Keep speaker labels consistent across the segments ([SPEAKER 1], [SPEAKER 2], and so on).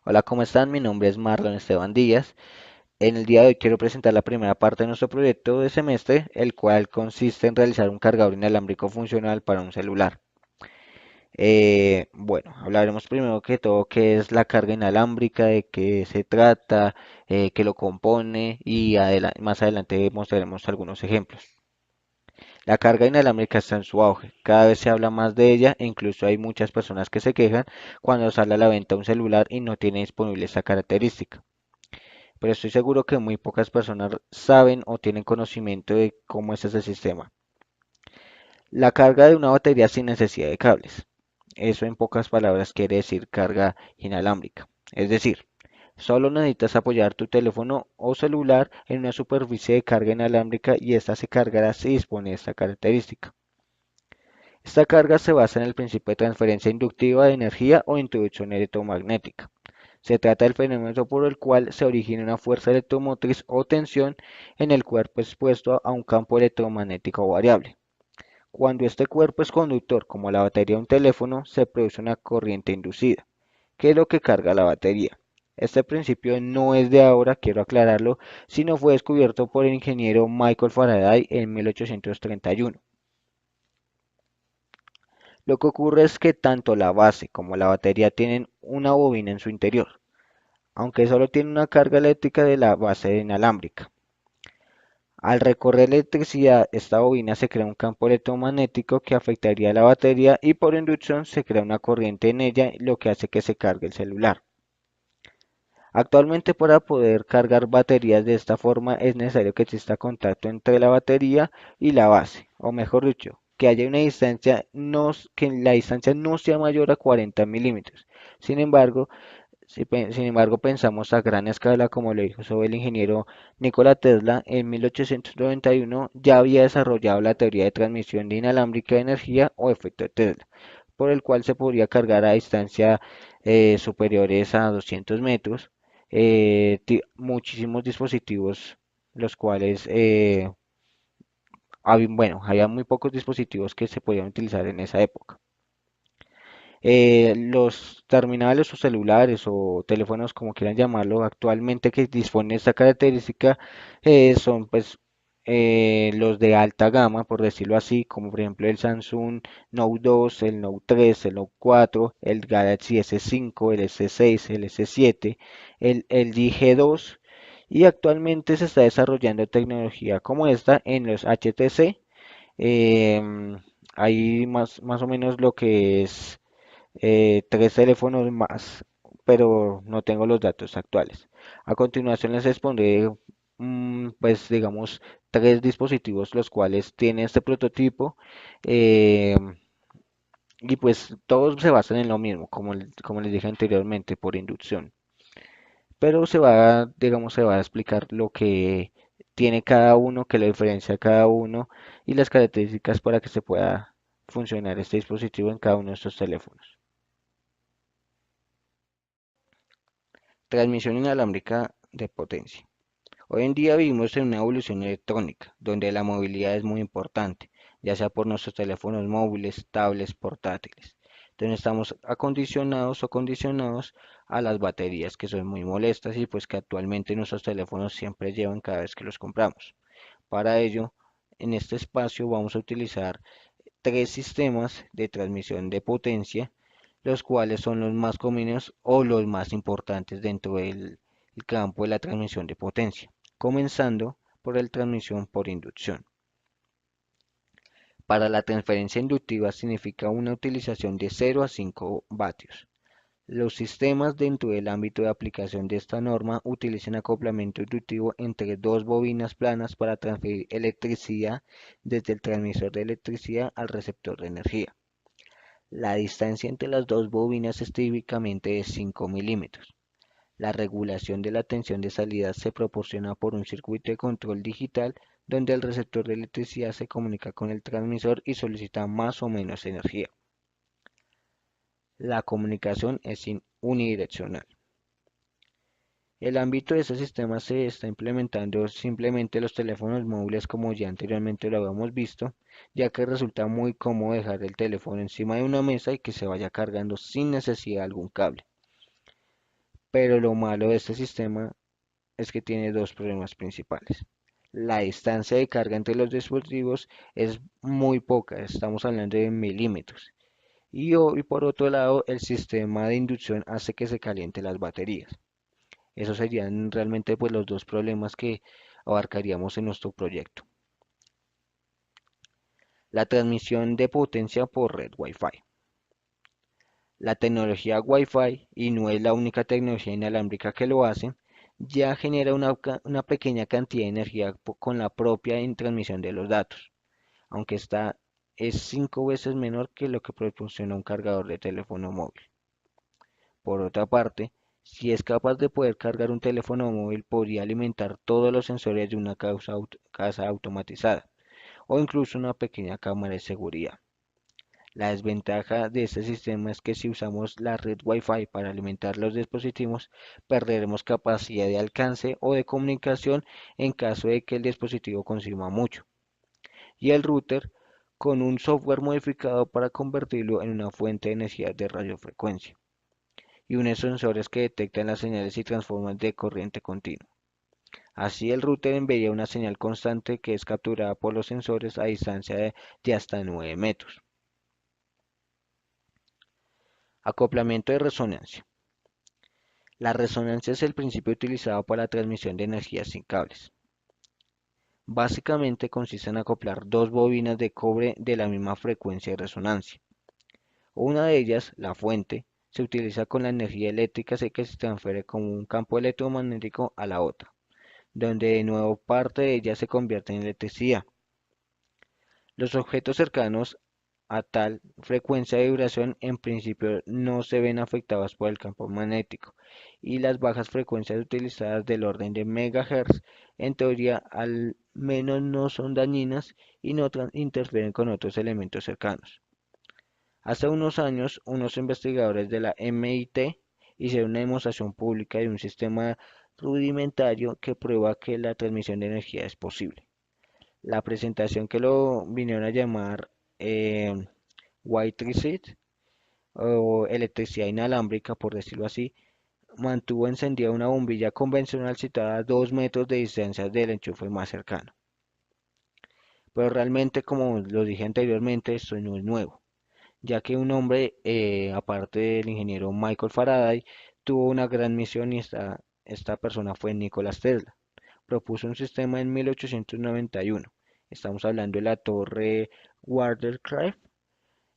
[SPEAKER 1] Hola, ¿cómo están? Mi nombre es Marlon Esteban Díaz. En el día de hoy quiero presentar la primera parte de nuestro proyecto de semestre, el cual consiste en realizar un cargador inalámbrico funcional para un celular. Bueno, hablaremos primero que todo qué es la carga inalámbrica, de qué se trata, qué lo compone y más adelante mostraremos algunos ejemplos. La carga inalámbrica está en su auge, cada vez se habla más de ella e incluso hay muchas personas que se quejan cuando sale a la venta un celular y no tiene disponible esta característica. Pero estoy seguro que muy pocas personas saben o tienen conocimiento de cómo es ese sistema. La carga de una batería sin necesidad de cables. Eso en pocas palabras quiere decir carga inalámbrica. Es decir, solo necesitas apoyar tu teléfono o celular en una superficie de carga inalámbrica y ésta se cargará si dispone de esta característica. Esta carga se basa en el principio de transferencia inductiva de energía o inducción electromagnética. Se trata del fenómeno por el cual se origina una fuerza electromotriz o tensión en el cuerpo expuesto a un campo electromagnético variable. Cuando este cuerpo es conductor, como la batería de un teléfono, se produce una corriente inducida, que es lo que carga la batería. Este principio no es de ahora, quiero aclararlo, sino fue descubierto por el ingeniero Michael Faraday en 1831. Lo que ocurre es que tanto la base como la batería tienen una bobina en su interior, aunque solo tiene una carga eléctrica de la base inalámbrica. Al recorrer electricidad, esta bobina se crea un campo electromagnético que afectaría a la batería y por inducción se crea una corriente en ella, lo que hace que se cargue el celular. Actualmente para poder cargar baterías de esta forma es necesario que exista contacto entre la batería y la base, o mejor dicho, que haya una distancia que la distancia no sea mayor a 40 milímetros. Sin embargo, sin embargo, pensamos a gran escala, como lo hizo el ingeniero Nikola Tesla en 1891, ya había desarrollado la teoría de transmisión de inalámbrica de energía o efecto Tesla, por el cual se podría cargar a distancia superiores a 200 metros muchísimos dispositivos, los cuales, bueno, había muy pocos dispositivos que se podían utilizar en esa época. Los terminales o celulares o teléfonos, como quieran llamarlo, actualmente que disponen de esta característica son pues los de alta gama, por decirlo así, como por ejemplo el Samsung Note 2, el Note 3, el Note 4, el Galaxy S5, el S6, el S7, el LG G2 y actualmente se está desarrollando tecnología como esta en los HTC. em, Hay más o menos lo que es tres teléfonos más, pero no tengo los datos actuales. A continuación les expondré, pues digamos, tres dispositivos los cuales tienen este prototipo eh, y pues todos se basan en lo mismo, como les dije anteriormente, por inducción. Pero digamos, se va a explicar lo que tiene cada uno, qué lo diferencia a cada uno y las características para que se pueda funcionar este dispositivo en cada uno de estos teléfonos. Transmisión inalámbrica de potencia. Hoy en día vivimos en una evolución electrónica, donde la movilidad es muy importante, ya sea por nuestros teléfonos móviles, tablets, portátiles. Entonces estamos acondicionados o condicionados a las baterías que son muy molestas y pues que actualmente nuestros teléfonos siempre llevan cada vez que los compramos. Para ello, en este espacio vamos a utilizar tres sistemas de transmisión de potencia, los cuales son los más comunes o los más importantes dentro del campo de la transmisión de potencia, comenzando por la transmisión por inducción. Para la transferencia inductiva significa una utilización de 0 a 5 vatios. Los sistemas dentro del ámbito de aplicación de esta norma utilizan acoplamiento inductivo entre dos bobinas planas para transferir electricidad desde el transmisor de electricidad al receptor de energía. La distancia entre las dos bobinas es típicamente de 5 milímetros. La regulación de la tensión de salida se proporciona por un circuito de control digital donde el receptor de electricidad se comunica con el transmisor y solicita más o menos energía. La comunicación es unidireccional. El ámbito de este sistema se está implementando simplemente los teléfonos móviles como ya anteriormente lo habíamos visto, ya que resulta muy cómodo dejar el teléfono encima de una mesa y que se vaya cargando sin necesidad de algún cable. pero lo malo de este sistema es que tiene dos problemas principales. La distancia de carga entre los dispositivos es muy poca, estamos hablando de milímetros. Y por otro lado, el sistema de inducción hace que se calienten las baterías. Esos serían realmente pues los dos problemas que abarcaríamos en nuestro proyecto. La transmisión de potencia por red Wi-Fi. La tecnología Wi-Fi, y no es la única tecnología inalámbrica que lo hace, ya genera una pequeña cantidad de energía con la propia transmisión de los datos, aunque esta es 5 veces menor que lo que proporciona un cargador de teléfono móvil. Por otra parte, si es capaz de poder cargar un teléfono móvil, podría alimentar todos los sensores de una casa automatizada o incluso una pequeña cámara de seguridad. La desventaja de este sistema es que si usamos la red Wi-Fi para alimentar los dispositivos, perderemos capacidad de alcance o de comunicación en caso de que el dispositivo consuma mucho. Y el router con un software modificado para convertirlo en una fuente de energía de radiofrecuencia y unos sensores que detectan las señales y transforman de corriente continua. Así el router enviaría una señal constante que es capturada por los sensores a distancia de hasta 9 metros. Acoplamiento de resonancia. La resonancia es el principio utilizado para la transmisión de energía sin cables. Básicamente consiste en acoplar dos bobinas de cobre de la misma frecuencia de resonancia. Una de ellas, la fuente, se utiliza con la energía eléctrica que se transfiere como un campo electromagnético a la otra, donde de nuevo parte de ella se convierte en electricidad. Los objetos cercanos a tal frecuencia de vibración en principio no se ven afectados por el campo magnético y las bajas frecuencias utilizadas del orden de megahertz en teoría al menos no son dañinas y no interfieren con otros elementos cercanos. Hace unos años, unos investigadores de la MIT hicieron una demostración pública de un sistema rudimentario que prueba que la transmisión de energía es posible. La presentación, que lo vinieron a llamar eh, White Reset o electricidad inalámbrica, por decirlo así, mantuvo encendida una bombilla convencional situada a 2 metros de distancia del enchufe más cercano. Pero realmente, como lo dije anteriormente, esto no es nuevo, ya que un hombre, aparte del ingeniero Michael Faraday, tuvo una gran misión y esta persona fue Nikola Tesla. Propuso un sistema en 1891. Estamos hablando de la torre Wardenclyffe,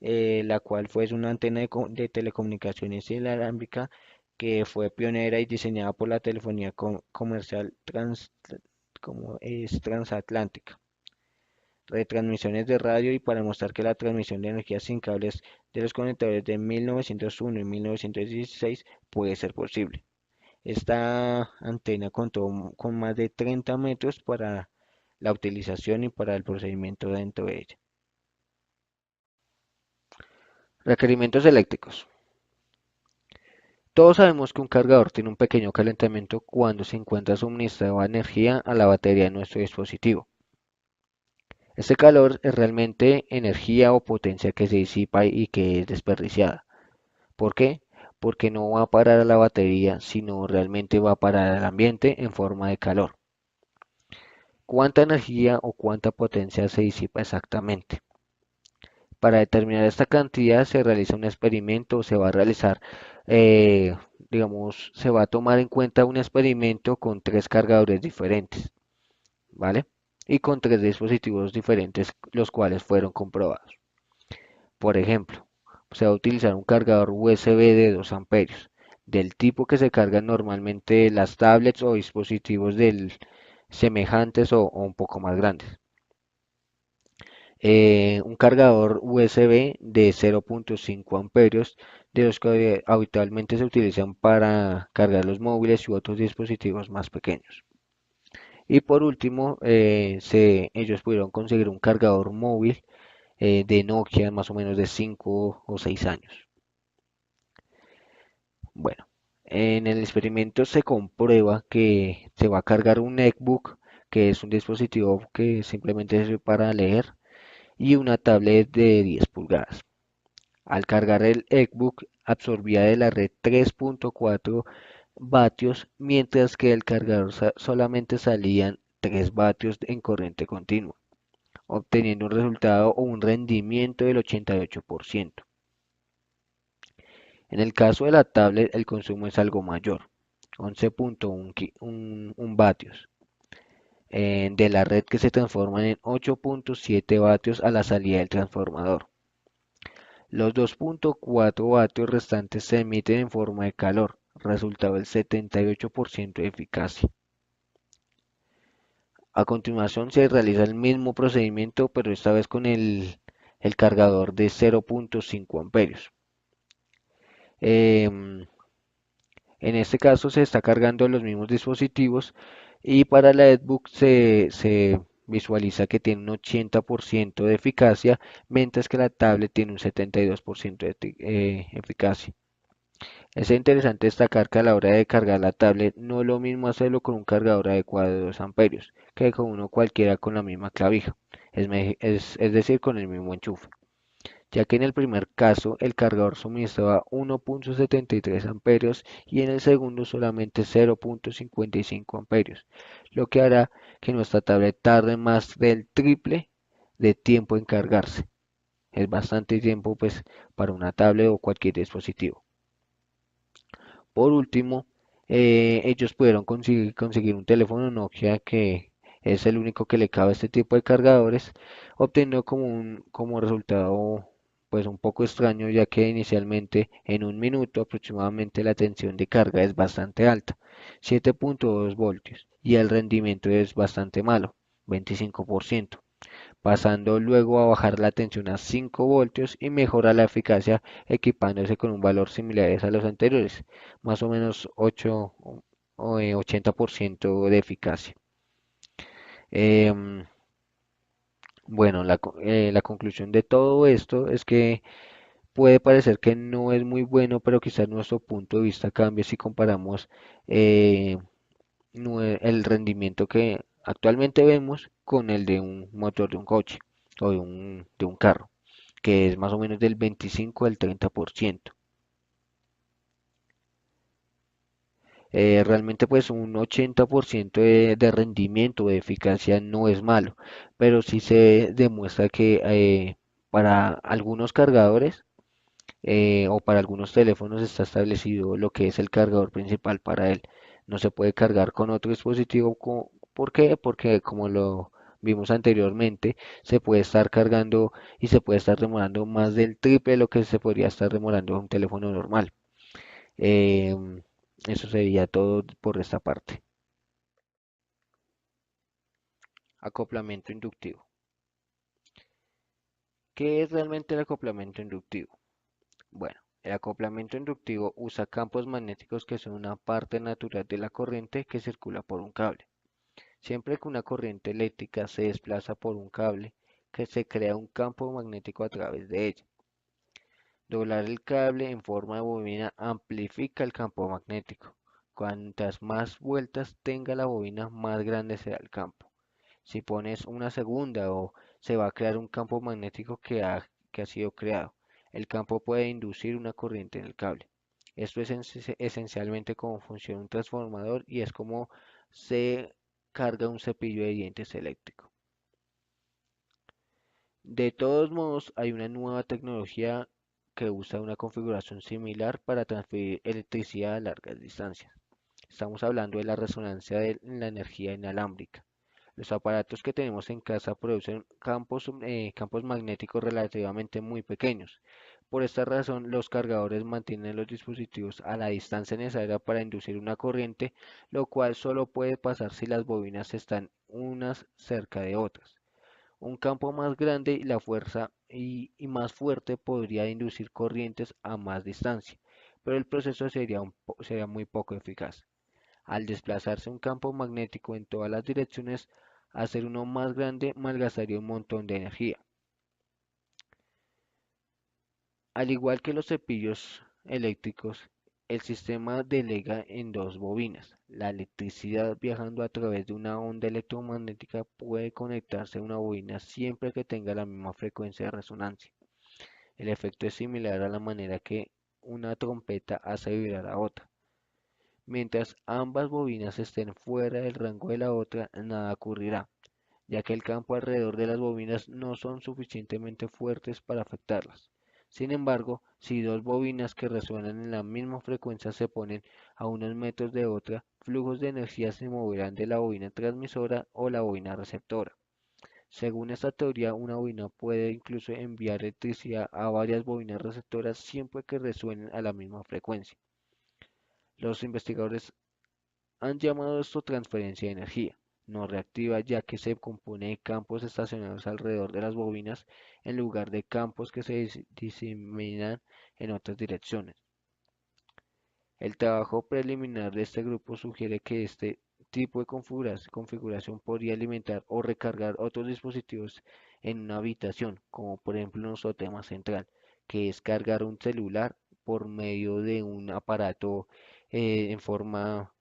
[SPEAKER 1] la cual fue una antena de telecomunicaciones inalámbrica que fue pionera y diseñada por la telefonía comercial como es transatlántica, retransmisiones de radio y para mostrar que la transmisión de energía sin cables de los conectores de 1901 y 1916 puede ser posible. Esta antena contó con más de 30 metros para la utilización y para el procedimiento dentro de ella. Requerimientos eléctricos. Todos sabemos que un cargador tiene un pequeño calentamiento cuando se encuentra suministrada energía a la batería de nuestro dispositivo. Este calor es realmente energía o potencia que se disipa y que es desperdiciada. ¿Por qué? Porque no va a parar a la batería, sino realmente va a parar al ambiente en forma de calor. ¿Cuánta energía o cuánta potencia se disipa exactamente? Para determinar esta cantidad se realiza un experimento, se va a realizar, digamos, se va a tomar en cuenta un experimento con tres cargadores diferentes, ¿vale? Y con tres dispositivos diferentes, los cuales fueron comprobados. Por ejemplo, se va a utilizar un cargador USB de 2 amperios, del tipo que se cargan normalmente las tablets o dispositivos semejantes o un poco más grandes. Un cargador USB de 0.5 amperios, de los que habitualmente se utilizan para cargar los móviles y otros dispositivos más pequeños. Y por último, ellos pudieron conseguir un cargador móvil de Nokia más o menos de 5 o 6 años. Bueno, en el experimento se comprueba que se va a cargar un netbook, que es un dispositivo que simplemente sirve para leer, y una tablet de 10 pulgadas. Al cargar el netbook absorbía de la red 3.4 vatios, mientras que el cargador solamente salían 3 vatios en corriente continua, obteniendo un resultado o un rendimiento del 88%. En el caso de la tablet, el consumo es algo mayor, 11.1 vatios de la red, que se transforman en 8.7 vatios a la salida del transformador. Los 2.4 vatios restantes se emiten en forma de calor, resultado del 78% de eficacia. A continuación se realiza el mismo procedimiento, pero esta vez con el cargador de 0.5 amperios. Em, en este caso se está cargando los mismos dispositivos, y para la Edbook se visualiza que tiene un 80% de eficacia, mientras que la tablet tiene un 72% de eficacia. Es interesante destacar que a la hora de cargar la tablet no es lo mismo hacerlo con un cargador adecuado de 2 amperios que con uno cualquiera con la misma clavija, es decir, con el mismo enchufe, ya que en el primer caso el cargador suministraba 1.73 amperios y en el segundo solamente 0.55 amperios, lo que hará que nuestra tablet tarde más del triple de tiempo en cargarse. Es bastante tiempo pues para una tablet o cualquier dispositivo. Por último, ellos pudieron conseguir un teléfono Nokia que es el único que le cabe a este tipo de cargadores, obteniendo como resultado pues un poco extraño, ya que inicialmente en un minuto aproximadamente la tensión de carga es bastante alta, 7.2 voltios, y el rendimiento es bastante malo, 25%, pasando luego a bajar la tensión a 5 voltios y mejora la eficacia equipándose con un valor similar a los anteriores, más o menos 80% de eficacia. Em, bueno, la conclusión de todo esto es que puede parecer que no es muy bueno, pero quizás nuestro punto de vista cambie si comparamos eh, el rendimiento que actualmente vemos con el de un motor de un coche o de un carro, que es más o menos del 25 al 30%. Realmente pues un 80% de rendimiento o de eficacia no es malo, pero sí se demuestra que para algunos cargadores o para algunos teléfonos está establecido lo que es el cargador principal para él. No se puede cargar con otro dispositivo. ¿Por qué? Porque como lo vimos anteriormente, se puede estar cargando y se puede estar demorando más del triple de lo que se podría estar demorando un teléfono normal. Em, Eso sería todo por esta parte. Acoplamiento inductivo. ¿Qué es realmente el acoplamiento inductivo? Bueno, el acoplamiento inductivo usa campos magnéticos que son una parte natural de la corriente que circula por un cable. Siempre que una corriente eléctrica se desplaza por un cable, que se crea un campo magnético a través de ella. Doblar el cable en forma de bobina amplifica el campo magnético. Cuantas más vueltas tenga la bobina, más grande será el campo. Si pones una segunda o se va a crear un campo magnético que ha sido creado. El campo puede inducir una corriente en el cable. Esto es esencialmente cómo funciona un transformador y es como se carga un cepillo de dientes eléctrico. De todos modos, hay una nueva tecnología que usa una configuración similar para transferir electricidad a largas distancias. Estamos hablando de la resonancia de la energía inalámbrica. Los aparatos que tenemos en casa producen campos magnéticos relativamente muy pequeños. Por esta razón, los cargadores mantienen los dispositivos a la distancia necesaria para inducir una corriente, lo cual solo puede pasar si las bobinas están unas cerca de otras. Un campo más grande y la fuerza y más fuerte podría inducir corrientes a más distancia, pero el proceso sería muy poco eficaz. Al desplazarse un campo magnético en todas las direcciones, hacer uno más grande malgastaría un montón de energía. Al igual que los cepillos eléctricos, el sistema delega en dos bobinas. La electricidad viajando a través de una onda electromagnética puede conectarse a una bobina siempre que tenga la misma frecuencia de resonancia. El efecto es similar a la manera que una trompeta hace vibrar a otra. Mientras ambas bobinas estén fuera del rango de la otra, nada ocurrirá, ya que el campo alrededor de las bobinas no son suficientemente fuertes para afectarlas. Sin embargo, si dos bobinas que resuenan en la misma frecuencia se ponen a unos metros de otra, flujos de energía se moverán de la bobina transmisora o la bobina receptora. Según esta teoría, una bobina puede incluso enviar electricidad a varias bobinas receptoras siempre que resuenen a la misma frecuencia. Los investigadores han llamado esto transferencia de energía no reactiva, ya que se compone de campos estacionarios alrededor de las bobinas en lugar de campos que se diseminan en otras direcciones. El trabajo preliminar de este grupo sugiere que este tipo de configuración podría alimentar o recargar otros dispositivos en una habitación, como por ejemplo nuestro tema central, que es cargar un celular por medio de un aparato en forma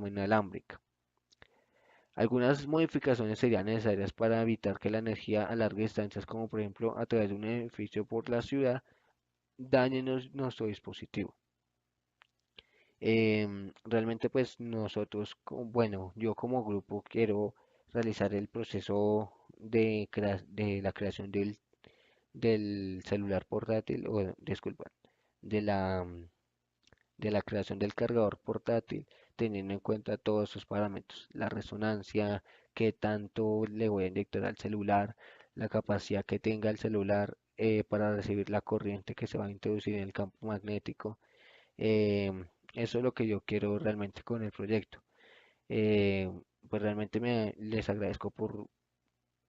[SPEAKER 1] inalámbrica. Algunas modificaciones serían necesarias para evitar que la energía a largas distancias, como por ejemplo a través de un edificio por la ciudad, dañe nuestro dispositivo. Realmente pues nosotros, bueno, yo como grupo quiero realizar el proceso de la creación del celular portátil, o disculpa, de la creación del cargador portátil, teniendo en cuenta todos esos parámetros, la resonancia, qué tanto le voy a inyectar al celular, la capacidad que tenga el celular para recibir la corriente que se va a introducir en el campo magnético. Eso es lo que yo quiero realmente con el proyecto. Eh, pues realmente les agradezco por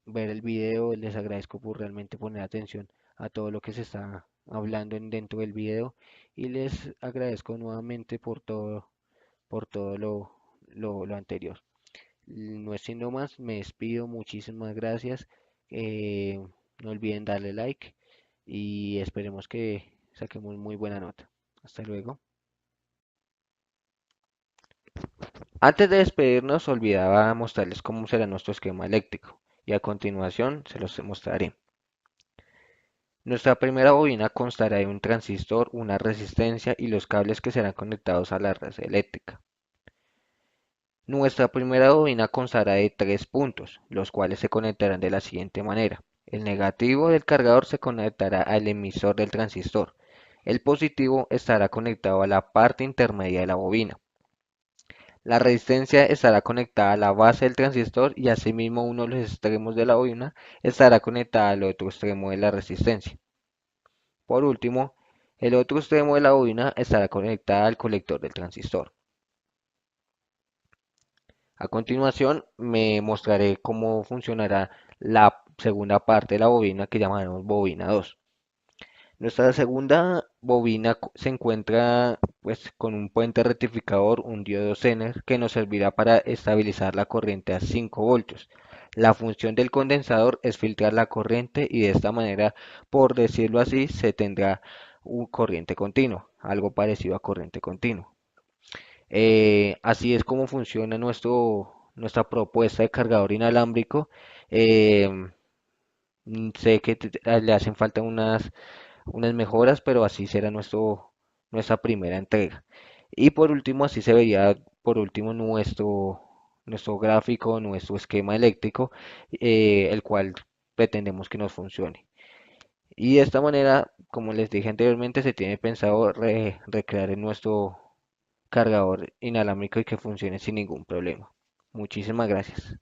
[SPEAKER 1] ver el video, les agradezco por realmente poner atención a todo lo que se está hablando dentro del video y les agradezco nuevamente por todo lo anterior. No es siendo más, me despido, muchísimas gracias. eh, no olviden darle like y esperemos que saquemos muy buena nota. Hasta luego. Antes de despedirnos, olvidaba mostrarles cómo será nuestro esquema eléctrico y a continuación se los mostraré. Nuestra primera bobina constará de un transistor, una resistencia y los cables que serán conectados a la red eléctrica. Nuestra primera bobina constará de tres puntos, los cuales se conectarán de la siguiente manera. El negativo del cargador se conectará al emisor del transistor. El positivo estará conectado a la parte intermedia de la bobina. La resistencia estará conectada a la base del transistor y asimismo uno de los extremos de la bobina estará conectada al otro extremo de la resistencia. Por último, el otro extremo de la bobina estará conectada al colector del transistor. A continuación, me mostraré cómo funcionará la segunda parte de la bobina que llamaremos bobina 2. Nuestra segunda bobina se encuentra pues con un puente rectificador, un diodo Zener, que nos servirá para estabilizar la corriente a 5 voltios. La función del condensador es filtrar la corriente y de esta manera, por decirlo así, se tendrá un corriente continua, algo parecido a corriente continua. Así es como funciona nuestra propuesta de cargador inalámbrico. Em, Sé que le hacen falta unas mejoras, pero así será nuestra primera entrega. Y por último, así se vería por último nuestro gráfico, nuestro esquema eléctrico, el cual pretendemos que nos funcione. Y de esta manera, como les dije anteriormente, se tiene pensado recrear en nuestro cargador inalámbrico y que funcione sin ningún problema. Muchísimas gracias.